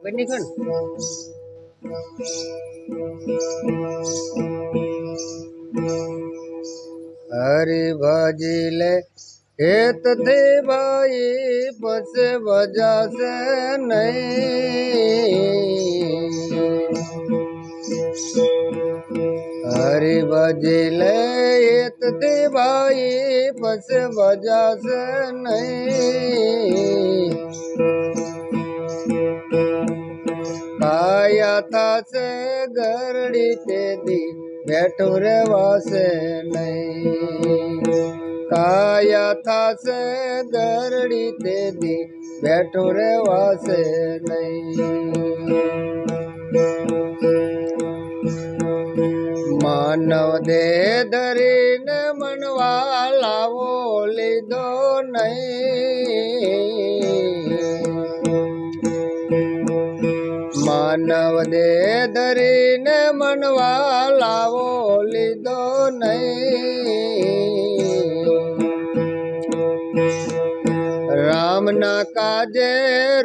બની કોણ हरि भजिले हेत थे भाई पस वजह से नहीं। हरि भजिले हेत थे भाई पस वजह से नहीं। काया था से गरड़ी ते दी बैठो रे वासे नहीं। काया था से गरड़ी ते दी बैठो रे वासे नहीं। मानव दे धरी ने मनवा लावो लीधो नहीं। मानव दे धरी ने मनवा लावो लीधो नहीं। राम ना काजे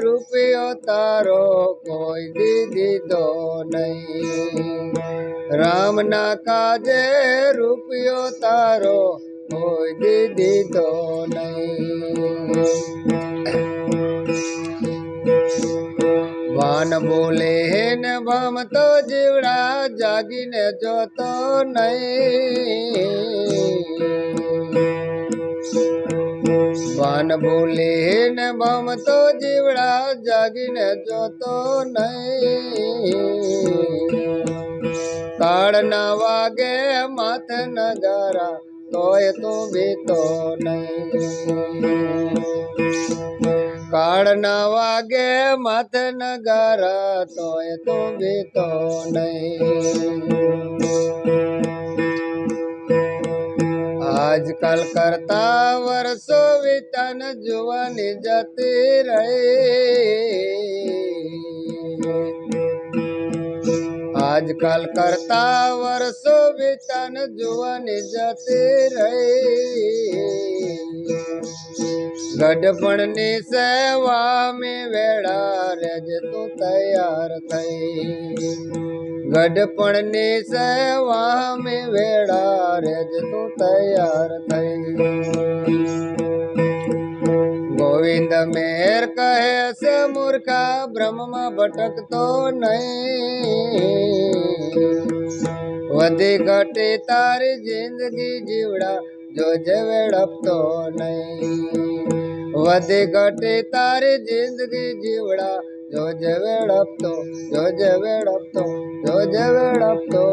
रुपयो तारो कोई दीदो नहीं। राम ना काजे रुपयो तारो कोई दीदो नहीं। वान बोले न भम तो जीवड़ा जागी ने जो तो नहीं। वान बोले न भम तो जीवड़ा जागी ने जो तो नहीं। काड़ न वागे माथ नगारा तोय तू भी तो नहीं। काड़ न वागे मत नगारा तोय तू भी तो नहीं। आजकल करता वर्षों वितन जुवानी जाती रही। आजकल करता वर्षों वितन जुवानी जाती रही। गढ़पणनी सेवा में वेड़ा रेज तू तैयार थई। गढ़पणनी सेवा में वेड़ा रेज तू तैयार थई। गोविंद मेर कहे से मूर्खा ब्रह्म में भटकतो नहीं। वधी घटी तारी जिंदगी जीवड़ा जो वेड़पतो नहीं। वधी घटी तारी जिंदगी जीवड़ा जो वेड़पतो जो वेड़पतो जो वेड़पतो